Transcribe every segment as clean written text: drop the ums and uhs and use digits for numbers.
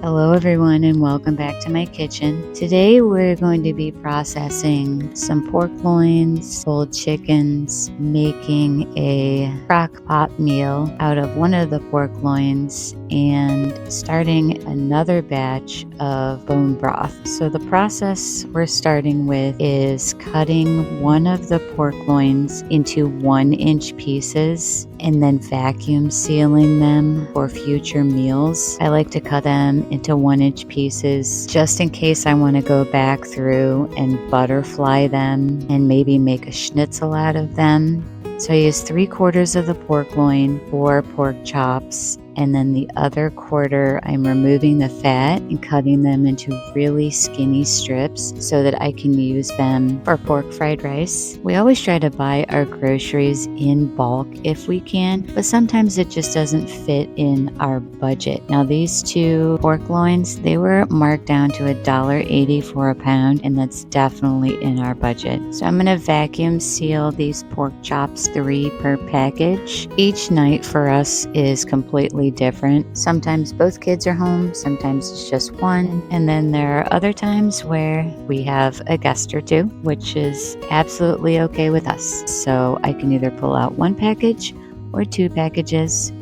Hello everyone and welcome back to my kitchen. Today we're going to be processing some pork loins, whole chickens, making a crock pot meal out of one of the pork loins and starting another batch of bone broth. So the process we're starting with is cutting one of the pork loins into 1-inch pieces and then vacuum sealing them for future meals. I like to cut them into 1-inch pieces just in case I want to go back through and butterfly them and maybe make a schnitzel out of them. So I use 3/4 of the pork loin for pork chops, and then the other quarter I'm removing the fat and cutting them into really skinny strips so that I can use them for pork fried rice. We always try to buy our groceries in bulk if we can, but sometimes it just doesn't fit in our budget. Now these two pork loins, they were marked down to $1.80 for a pound, and that's definitely in our budget. So I'm going to vacuum seal these pork chops, 3 per package. Each night for us is completely different. Sometimes both kids are home, sometimes it's just one, and then there are other times where we have a guest or two, which is absolutely okay with us. So I can either pull out 1 package or 2 packages.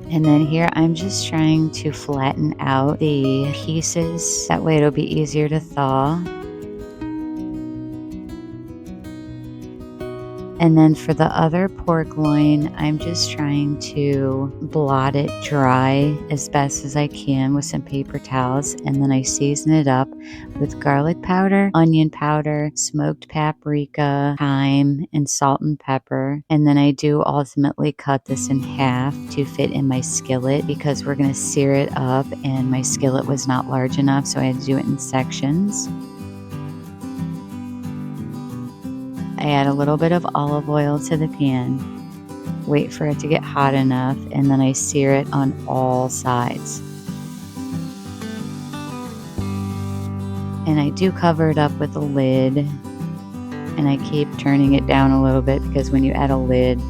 And then here I'm just trying to flatten out the pieces. That way it'll be easier to thaw. And then for the other pork loin, I'm just trying to blot it dry as best as I can with some paper towels. And then I season it up with garlic powder, onion powder, smoked paprika, thyme, and salt and pepper. And then I do ultimately cut this in half to fit in my skillet because we're going to sear it up, and my skillet was not large enough, so I had to do it in sections. I add a little bit of olive oil to the pan, wait for it to get hot enough, and then I sear it on all sides. And I do cover it up with a lid, and I keep turning it down a little bit because when you add a lid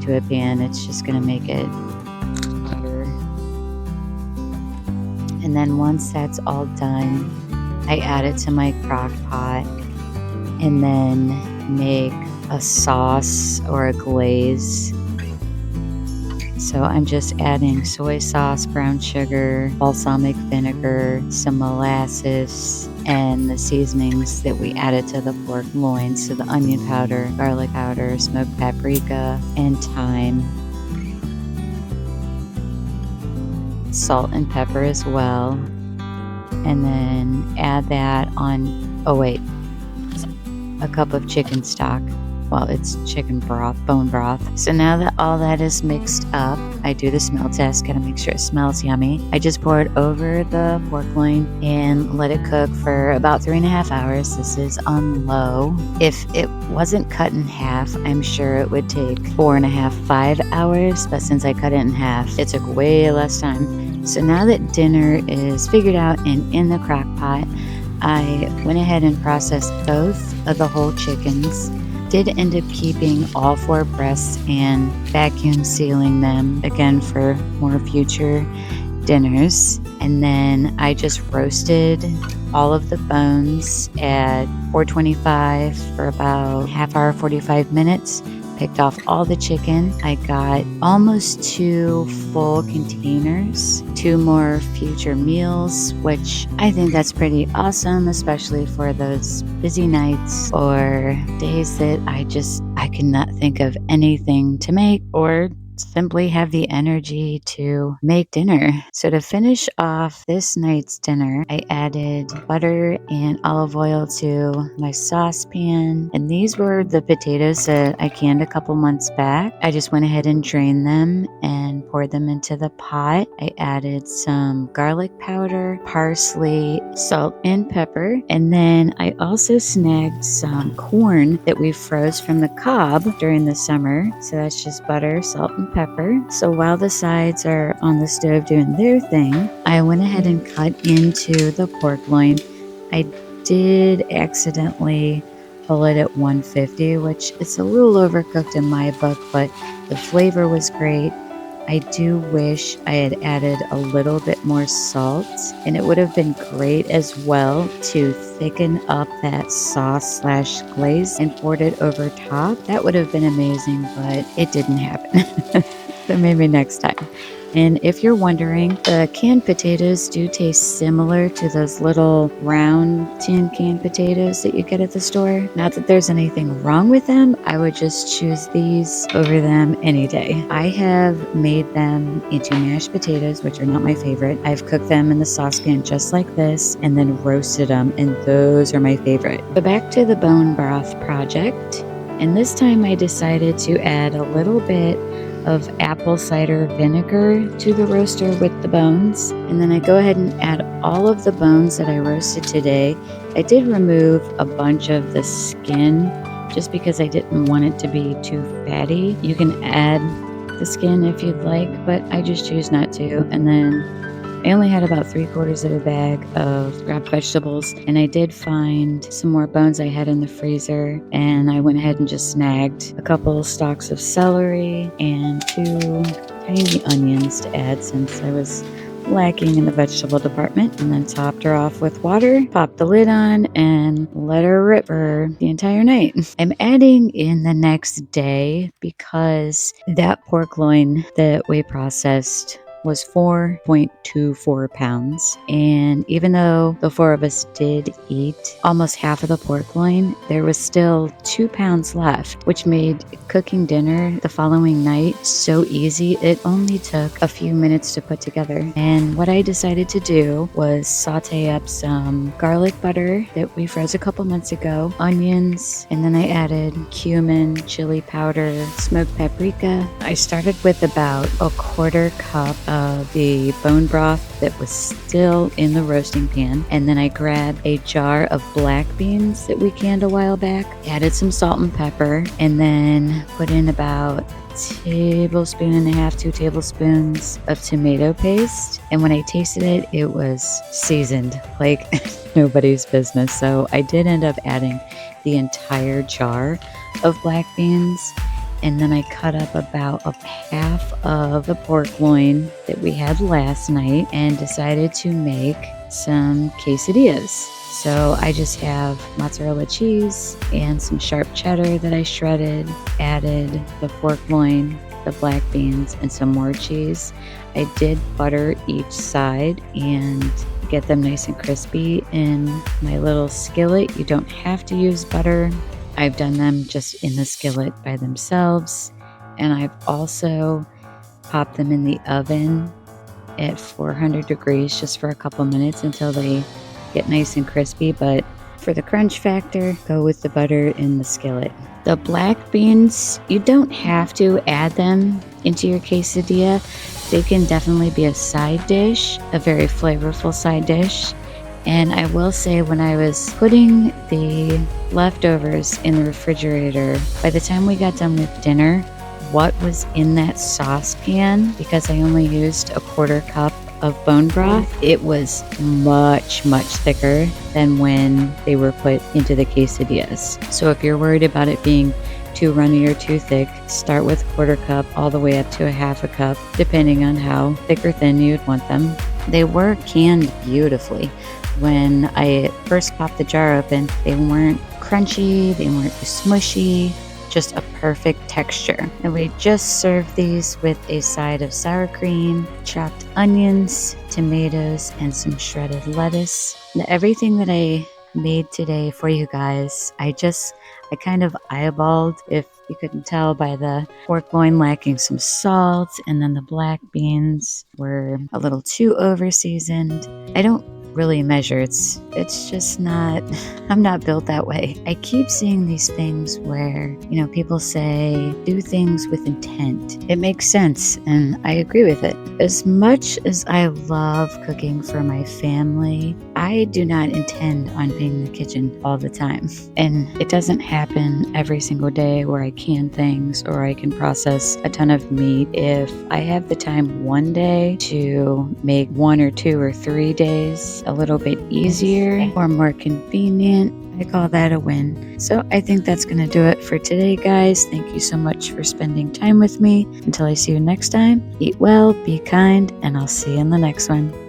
to a pan, it's just going to make it hotter. And then once that's all done, I add it to my crock pot and then make a sauce or a glaze. So I'm just adding soy sauce, brown sugar, balsamic vinegar, some molasses, and the seasonings that we added to the pork loin. So the onion powder, garlic powder, smoked paprika, and thyme. Salt and pepper as well. And then add that on, a cup of chicken stock. Well, it's chicken broth, bone broth. So now that all that is mixed up, I do the smell test, gotta make sure it smells yummy. I just pour it over the pork loin and let it cook for about 3.5 hours. This is on low. If it wasn't cut in half, I'm sure it would take 4.5, 5 hours, but since I cut it in half, it took way less time. So now that dinner is figured out and in the crock pot, I went ahead and processed both of the whole chickens. Did end up keeping all 4 breasts and vacuum sealing them again for more future dinners. And then I just roasted all of the bones at 425 for about half hour, 45 minutes. Picked off all the chicken. I got almost 2 full containers, 2 more future meals, which I think that's pretty awesome, especially for those busy nights or days that I cannot think of anything to make or simply have the energy to make dinner. So to finish off this night's dinner, I added butter and olive oil to my saucepan, and these were the potatoes that I canned a couple months back. I just went ahead and drained them and poured them into the pot. I added some garlic powder, parsley, salt, and pepper, and then I also snagged some corn that we froze from the cob during the summer. So that's just butter, salt, and pepper. So while the sides are on the stove doing their thing, I went ahead and cut into the pork loin. I did accidentally pull it at 150, which is a little overcooked in my book, but the flavor was great. I do wish I had added a little bit more salt, and it would have been great as well to thicken up that sauce slash glaze and poured it over top. That would have been amazing, but it didn't happen. So maybe next time. And if you're wondering, the canned potatoes do taste similar to those little round tin canned potatoes that you get at the store. Not that there's anything wrong with them, I would just choose these over them any day. I have made them into mashed potatoes, which are not my favorite. I've cooked them in the saucepan just like this and then roasted them, and those are my favorite. But back to the bone broth project. And this time I decided to add a little bit of apple cider vinegar to the roaster with the bones. And then I go ahead and add all of the bones that I roasted today. I did remove a bunch of the skin just because I didn't want it to be too fatty. You can add the skin if you'd like, but I just choose not to. And then I only had about 3/4 of a bag of wrapped vegetables, and I did find some more bones I had in the freezer, and I went ahead and just snagged a couple stalks of celery and 2 tiny onions to add since I was lacking in the vegetable department, and then topped her off with water, popped the lid on, and let her rip for the entire night. I'm adding in the next day because that pork loin that we processed was 4.24 pounds. And even though the 4 of us did eat almost half of the pork loin, there was still 2 pounds left, which made cooking dinner the following night so easy. It only took a few minutes to put together. And what I decided to do was saute up some garlic butter that we froze a couple months ago, onions, and then I added cumin, chili powder, smoked paprika. I started with about a 1/4 cup of the bone broth that was still in the roasting pan, and then I grabbed a jar of black beans that we canned a while back, added some salt and pepper, and then put in about 1.5 tablespoons, 2 tablespoons of tomato paste. And when I tasted it, it was seasoned like nobody's business. So I did end up adding the entire jar of black beans. And then I cut up about a half of the pork loin that we had last night and decided to make some quesadillas. So I just have mozzarella cheese and some sharp cheddar that I shredded, added the pork loin, the black beans, and some more cheese. I did butter each side and get them nice and crispy in my little skillet. You don't have to use butter. I've done them just in the skillet by themselves, and I've also popped them in the oven at 400 degrees just for a couple minutes until they get nice and crispy. But for the crunch factor, go with the butter in the skillet. The black beans, you don't have to add them into your quesadilla. They can definitely be a side dish, a very flavorful side dish. And I will say, when I was putting the leftovers in the refrigerator, by the time we got done with dinner, what was in that saucepan, because I only used a 1/4 cup of bone broth, it was much, much thicker than when they were put into the quesadillas. So if you're worried about it being too runny or too thick, start with 1/4 cup all the way up to a 1/2 cup, depending on how thick or thin you'd want them. They were canned beautifully. When I first popped the jar open, they weren't crunchy, they weren't smushy, just a perfect texture. And we just served these with a side of sour cream, chopped onions, tomatoes, and some shredded lettuce. Now, everything that I made today for you guys, I kind of eyeballed, if you couldn't tell by the pork loin lacking some salt, and then the black beans were a little too over seasoned. I don't really measure. It's just not, I'm not built that way. I keep seeing these things where, people say do things with intent. It makes sense, and I agree with it. As much as I love cooking for my family, I do not intend on being in the kitchen all the time. And it doesn't happen every single day where I can things or I can process a ton of meat. If I have the time one day to make 1 or 2 or 3 days a little bit easier or more convenient, I call that a win. So I think that's going to do it for today, guys. Thank you so much for spending time with me. Until I see you next time, eat well, be kind, and I'll see you in the next one.